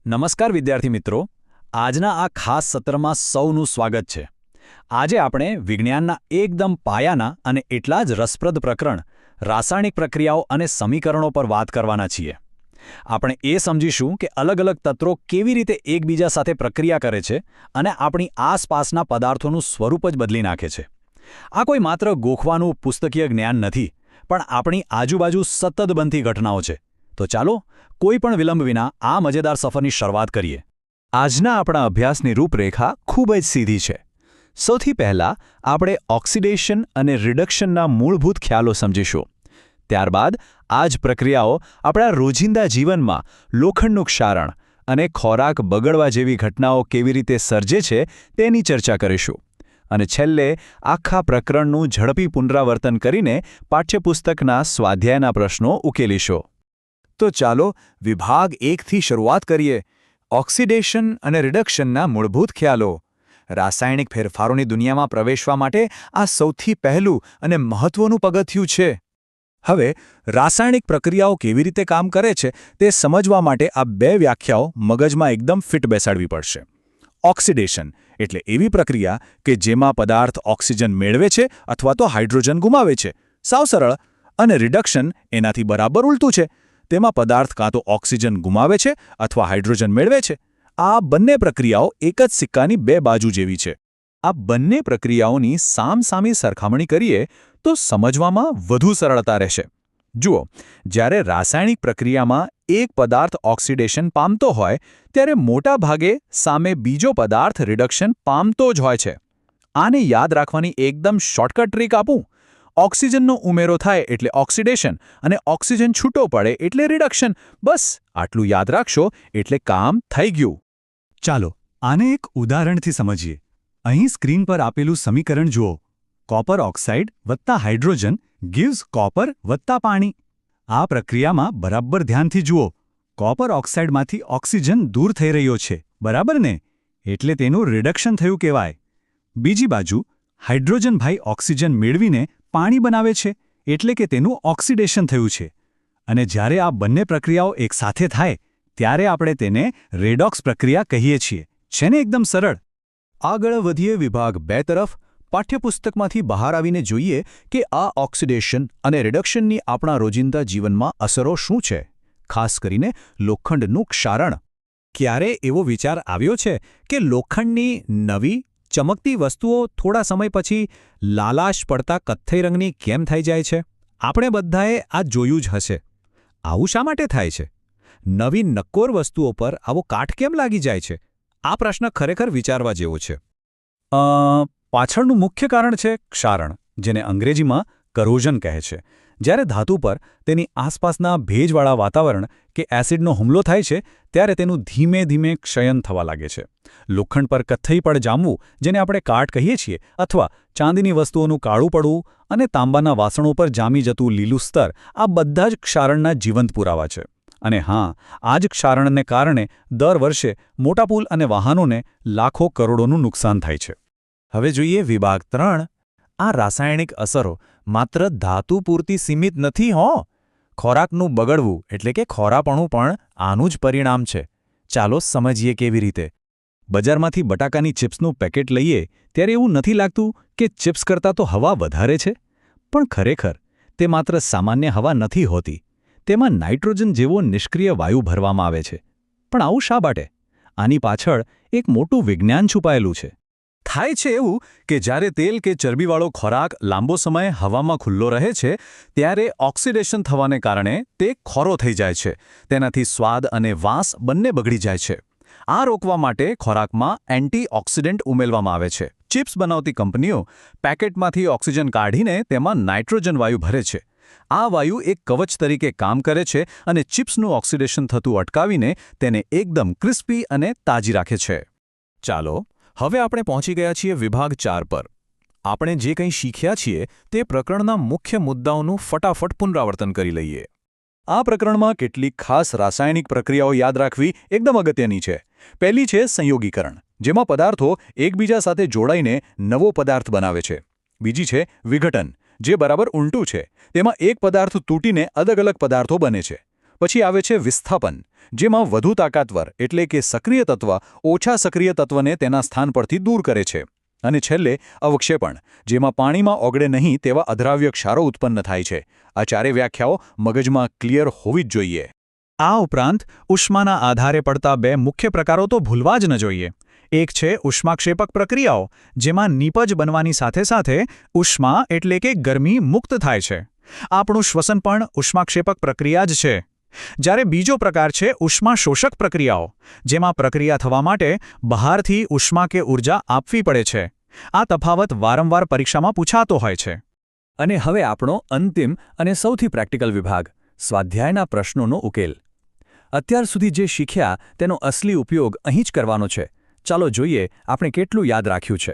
નમસ્કાર વિદ્યાર્થી મિત્રો, આજના આ ખાસ સત્રમાં સૌનું સ્વાગત છે. આજે આપણે વિજ્ઞાનના એકદમ પાયાના અને એટલા જ રસપ્રદ પ્રકરણ રાસાયણિક પ્રક્રિયાઓ અને સમીકરણો પર વાત કરવાના છીએ. આપણે એ સમજીશું કે અલગ અલગ તત્વો કેવી રીતે એકબીજા સાથે પ્રક્રિયા કરે છે અને આપણી આસપાસના પદાર્થોનું સ્વરૂપ જ બદલી નાખે છે. આ કોઈ માત્ર ગોખવાનું પુસ્તકીય જ્ઞાન નથી, પણ આપણી આજુબાજુ સતત બનતી ઘટનાઓ છે. તો ચાલો કોઈ પણ વિલંબ વિના આ મજેદાર સફરની શરૂઆત કરીએ. આજના આપણા અભ્યાસની રૂપરેખા ખૂબ જ સીધી છે. સૌથી પહેલાં આપણે ઓક્સિડેશન અને રિડક્શનના મૂળભૂત ખ્યાલો સમજીશું. ત્યારબાદ આ જ પ્રક્રિયાઓ આપણા રોજિંદા જીવનમાં લોખંડનું ક્ષારણ અને ખોરાક બગડવા જેવી ઘટનાઓ કેવી રીતે સર્જે છે તેની ચર્ચા કરીશું. અને છેલ્લે આખા પ્રકરણનું ઝડપી પુનરાવર્તન કરીને પાઠ્યપુસ્તકના સ્વાધ્યાયના પ્રશ્નો ઉકેલીશું. તો ચાલો વિભાગ 1થી શરૂઆત કરીએ. ઓક્સિડેશન અને રિડક્શનના મૂળભૂત ખ્યાલો. રાસાયણિક ફેરફારોની દુનિયામાં પ્રવેશવા માટે આ સૌથી પહેલું અને મહત્વનું પગથિયું છે. હવે રાસાયણિક પ્રક્રિયાઓ કેવી રીતે કામ કરે છે તે સમજવા માટે આ બે વ્યાખ્યાઓ મગજમાં એકદમ ફિટ બેસાડવી પડશે. ઓક્સિડેશન એટલે એવી પ્રક્રિયા કે જેમાં પદાર્થ ઓક્સિજન મેળવે છે અથવા તો હાઇડ્રોજન ગુમાવે છે. સાવ સરળ. અને રિડક્શન એનાથી બરાબર ઉલટું છે. તેમાં પદાર્થ કાં તો ઓક્સિજન ગુમાવે છે અથવા હાઇડ્રોજન મેળવે છે. આ બંને પ્રક્રિયાઓ એક જ સિક્કાની બે બાજુ જેવી છે. આ બંને પ્રક્રિયાઓની સામસામી સરખામણી કરીએ તો સમજવામાં વધુ સરળતા રહેશે. જુઓ, જ્યારે રાસાયણિક પ્રક્રિયામાં એક પદાર્થ ઓક્સિડેશન પામતો હોય ત્યારે મોટા ભાગે સામે બીજો પદાર્થ રિડક્શન પામતો જ હોય છે. આને યાદ રાખવાની એકદમ શોર્ટકટ ટ્રીક આપું. ઓક્સિજનનો ઉમેરો થાય એટલે ઓક્સિડેશન અને ઓક્સિજન છૂટો પડે એટલે રિડક્શન. બસ આટલું યાદ રાખશો એટલે કામ થઈ ગયું. ચાલો આને એક ઉદાહરણથી સમજીએ. અહીં સ્ક્રીન પર આપેલું સમીકરણ જુઓ. કોપર ઓક્સાઇડ વત્તા હાઇડ્રોજન ગિવ્સ કોપર વત્તા પાણી. આ પ્રક્રિયામાં બરાબર ધ્યાનથી જુઓ. કોપર ઓક્સાઇડમાંથી ઓક્સિજન દૂર થઈ રહ્યો છે, બરાબર ને? એટલે તેનું રિડક્શન થયું કહેવાય. બીજી બાજુ હાઇડ્રોજન ભાઈ ઓક્સિજન મેળવીને પાણી બનાવે છે, એટલે કે તેનું ઓક્સિડેશન થયું છે. અને જ્યારે આ બંને પ્રક્રિયાઓ એકસાથે થાય ત્યારે આપણે તેને રેડોક્સ પ્રક્રિયા કહીએ છીએ. છે ને એકદમ સરળ? આગળ વધીએ વિભાગ 2 તરફ. પાઠ્યપુસ્તકમાંથી બહાર આવીને જોઈએ કે આ ઓક્સિડેશન અને રિડક્શનની આપણા રોજિંદા જીવનમાં અસરો શું છે, ખાસ કરીને લોખંડનું ક્ષારણ. ક્યારે એવો વિચાર આવ્યો છે કે લોખંડની નવી ચમકતી વસ્તુઓ થોડા સમય પછી લાલાશ પડતા કથ્થઈ રંગની કેમ થઈ જાય છે? આપણે બધાએ આ જોયું જ હશે. આવું શા માટે થાય છે? નવી નક્કોર વસ્તુઓ પર આવો કાટ કેમ લાગી જાય છે? આ પ્રશ્ન ખરેખર વિચારવા જેવો છે. પાછળનું મુખ્ય કારણ છે ક્ષારણ, જેને અંગ્રેજીમાં કરોઝન કહે છે. જ્યારે ધાતુ પર તેની આસપાસના ભેજવાળા વાતાવરણ કે એસિડનો હુમલો થાય છે ત્યારે તેનું ધીમે ધીમે ક્ષયન થવા લાગે છે. લોખંડ પર કથ્થઈ પડ જામવું, જેને આપણે કાટ કહીએ છીએ, અથવા ચાંદીની વસ્તુઓનું કાળું પડવું અને તાંબાના વાસણો પર જામી જતું લીલું સ્તર, આ બધા જ ક્ષારણના જીવંત પુરાવા છે. અને હા, આ જ ક્ષારણને કારણે દર વર્ષે મોટા પુલ અને વાહનોને લાખો કરોડોનું નુકસાન થાય છે. હવે જોઈએ વિભાગ 3. આ રાસાયણિક અસરો માત્ર ધાતુ પૂરતી સીમિત નથી હો. ખોરાકનું બગડવું એટલે કે ખોરાપણું પણ આનું જ પરિણામ છે. ચાલો સમજીએ કેવી રીતે. બજારમાંથી બટાકાની ચિપ્સનું પેકેટ લઈએ ત્યારે એવું નથી લાગતું કે ચિપ્સ કરતાં તો હવા વધારે છે? પણ ખરેખર તે માત્ર સામાન્ય હવા નથી હોતી. તેમાં નાઇટ્રોજન જેવો નિષ્ક્રિય વાયુ ભરવામાં આવે છે. પણ આવું શા માટે? આની પાછળ એક મોટું વિજ્ઞાન છુપાયેલું છે. થાય છે એવું કે જ્યારે તેલ કે ચરબીવાળો ખોરાક લાંબો સમય હવામાં ખુલ્લો રહે છે ત્યારે ઓક્સિડેશન થવાને કારણે તે ખોરો થઈ જાય છે. તેનાથી સ્વાદ અને વાસ બંને બગડી જાય છે. આ રોકવા માટે ખોરાકમાં એન્ટીઓક્સિડન્ટ ઉમેરવામાં આવે છે. ચિપ્સ બનાવતી કંપનીઓ પેકેટમાંથી ઓક્સિજન કાઢીને તેમાં નાઇટ્રોજન વાયુ ભરે છે. આ વાયુ એક કવચ તરીકે કામ કરે છે અને ચિપ્સનું ઓક્સિડેશન થતું અટકાવીને તેને એકદમ ક્રિસ્પી અને તાજી રાખે છે. ચાલો હવે આપણે પહોંચી ગયા છીએ વિભાગ 4 પર. આપણે જે કંઈ શીખ્યા છીએ તે પ્રકરણના મુખ્ય મુદ્દાઓનું ફટાફટ પુનરાવર્તન કરી લઈએ. આ પ્રકરણમાં કેટલીક ખાસ રાસાયણિક પ્રક્રિયાઓ યાદ રાખવી એકદમ અગત્યની છે. પહેલી છે સંયોગીકરણ, જેમાં પદાર્થો એકબીજા સાથે જોડાઈને નવો પદાર્થ બનાવે છે. બીજી છે વિઘટન, જે બરાબર ઉલટું છે. તેમાં એક પદાર્થ તૂટીને અલગ અલગ પદાર્થો બને છે. પછી આવે છે વિસ્થાપન, જેમાં વધુ તાકાતવર એટલે કે સક્રિય તત્વ ઓછા સક્રિય તત્વને તેના સ્થાન પરથી દૂર કરે છે. અને છેલ્લે અવક્ષેપણ, જેમાં પાણીમાં ઓગળે નહીં તેવા અદ્રાવ્ય ક્ષારો ઉત્પન્ન થાય છે. આ ચારે વ્યાખ્યાઓ મગજમાં ક્લિયર હોવી જ જોઈએ. આ ઉપરાંત ઉષ્માના આધારે પડતા બે મુખ્ય પ્રકારો તો ભૂલવા જ ન જોઈએ. એક છે ઉષ્માક્ષેપક પ્રક્રિયાઓ, જેમાં નીપજ બનવાની સાથે સાથે ઉષ્મા એટલે કે ગરમી મુક્ત થાય છે. આપણું શ્વસન પણ ઉષ્માક્ષેપક પ્રક્રિયા જ છે. જ્યારે બીજો પ્રકાર છે ઉષ્માશોષક પ્રક્રિયાઓ, જેમાં પ્રક્રિયા થવા માટે બહારથી ઉષ્મા કે ઊર્જા આપવી પડે છે. આ તફાવત વારંવાર પરીક્ષામાં પૂછાતો હોય છે. અને હવે આપણો અંતિમ અને સૌથી પ્રેક્ટિકલ વિભાગ, સ્વાધ્યાયના પ્રશ્નોનો ઉકેલ. અત્યાર સુધી જે શીખ્યા તેનો અસલી ઉપયોગ અહીં જ કરવાનો છે. ચાલો જોઈએ આપણે કેટલું યાદ રાખ્યું છે.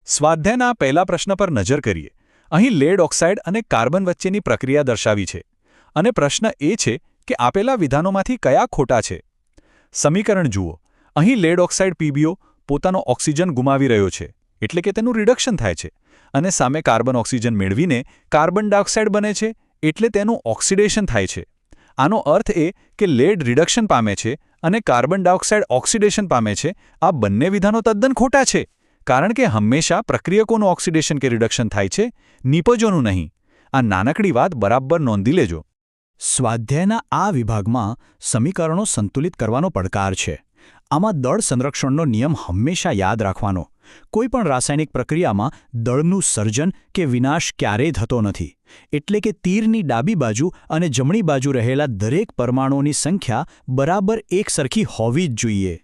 સ્વાધ્યાયના પહેલા પ્રશ્ન પર નજર કરીએ. અહીં લેડ ઓક્સાઇડ અને કાર્બન વચ્ચેની પ્રક્રિયા દર્શાવી છે. અને પ્રશ્ન એ છે કે આપેલા વિધાનોમાંથી કયા ખોટા છે. સમીકરણ જુઓ. અહીં લેડ ઓક્સાઇડ પીબીઓ પોતાનો ઓક્સિજન ગુમાવી રહ્યો છે, એટલે કે તેનું રિડક્શન થાય છે. અને સામે કાર્બન ઓક્સિજન મેળવીને કાર્બન ડાયોક્સાઇડ બને છે, એટલે તેનું ઓક્સિડેશન થાય છે. આનો અર્થ એ કે લેડ રિડક્શન પામે છે અને કાર્બન ડાયોક્સાઇડ ઓક્સિડેશન પામે છે. આ બંને વિધાનો તદ્દન ખોટા છે, કારણ કે હંમેશા પ્રક્રિયકોનું ઓક્સિડેશન કે રિડક્શન થાય છે, નિપજોનું નહીં. આ નાનકડી વાત બરાબર નોંધી લેજો. સ્વાધ્યાયના આ વિભાગમાં સમીકરણો સંતુલિત કરવાનો પડકાર છે. આમાં દળ સંરક્ષણનો નિયમ હંમેશા યાદ રાખવાનો. કોઈપણ રાસાયણિક પ્રક્રિયામાં દળનું સર્જન કે વિનાશ ક્યારેય થતો નથી. એટલે કે તીરની ડાબી બાજુ અને જમણી બાજુ રહેલા દરેક પરમાણુઓની સંખ્યા બરાબર એકસરખી હોવી જ જોઈએ.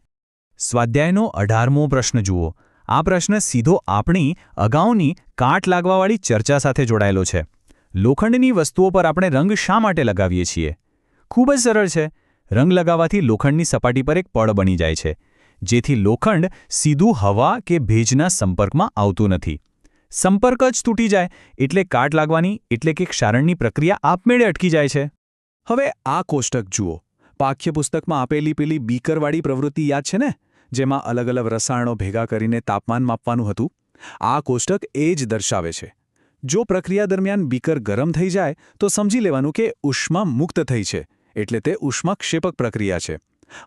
સ્વાધ્યાયનો 18મો પ્રશ્ન જુઓ. આ પ્રશ્ન સીધો આપણી અગાઉની કાટ લાગવાવાળી ચર્ચા સાથે જોડાયેલો છે. લોખંડની વસ્તુઓ પર આપણે રંગ શા માટે લગાવીએ છીએ? ખૂબ જ સરળ છે. રંગ લગાવવાથી લોખંડની સપાટી પર એક પડ બની જાય છે, જેથી લોખંડ સીધું હવા કે ભેજના સંપર્કમાં આવતું નથી. સંપર્ક જ તૂટી જાય એટલે કાટ લાગવાની એટલે કે ક્ષારણની પ્રક્રિયા આપમેળે અટકી જાય છે. હવે આ કોષ્ટક જુઓ. પાઠ્યપુસ્તકમાં આપેલી પેલી બીકરવાળી પ્રવૃત્તિ યાદ છે ને, જેમાં અલગ અલગ રસાયણો ભેગા કરીને તાપમાન માપવાનું હતું? આ કોષ્ટક એ જ દર્શાવે છે. જો પ્રક્રિયા દરમિયાન બીકર ગરમ થઈ જાય તો સમજી લેવાનું કે ઉષ્મા મુક્ત થઈ છે, એટલે તે ઉષ્માક્ષેપક પ્રક્રિયા છે.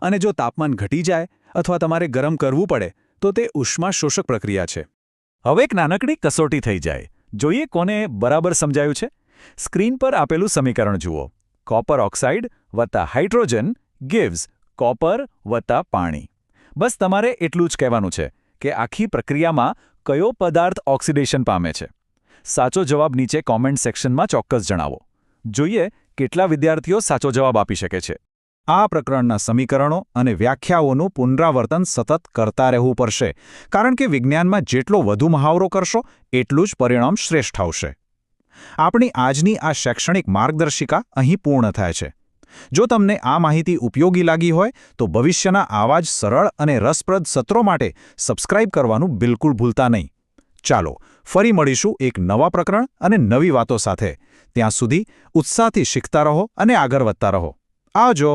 અને જો તાપમાન ઘટી જાય અથવા તમારે ગરમ કરવું પડે તો તે ઉષ્માશોષક પ્રક્રિયા છે. હવે એક નાનકડી કસોટી થઈ જાય. જોઈએ કોને બરાબર સમજાયું છે. સ્ક્રીન પર આપેલું સમીકરણ જુઓ. કોપર ઓક્સાઇડ વત્તા હાઇડ્રોજન gives કોપર વત્તા પાણી. બસ તમારે એટલું જ કહેવાનું છે કે આખી પ્રક્રિયામાં કયો પદાર્થ ઓક્સિડેશન પામે છે. સાચો જવાબ નીચે કોમેન્ટ સેક્શનમાં ચોક્કસ જણાવો. જોઈએ કેટલા વિદ્યાર્થીઓ સાચો જવાબ આપી શકે છે. આ પ્રકરણના સમીકરણો અને વ્યાખ્યાઓનું પુનરાવર્તન સતત કરતા રહેવું પડશે, કારણ કે વિજ્ઞાનમાં જેટલો વધુ મહાવરો કરશો એટલું જ પરિણામ શ્રેષ્ઠ આવશે. આપણી આજની આ શૈક્ષણિક માર્ગદર્શિકા અહીં પૂર્ણ થાય છે. જો તમને આ માહિતી ઉપયોગી લાગી હોય તો ભવિષ્યના આવા જ સરળ અને રસપ્રદ સત્રો માટે સબસ્ક્રાઇબ કરવાનું બિલકુલ ભૂલતા નહીં. ચાલો ફરી મળીશું એક નવા પ્રકરણ અને નવી વાતો સાથે. ત્યાં સુધી ઉત્સાહથી શીખતા રહો અને આગળ વધતા રહો. આવજો.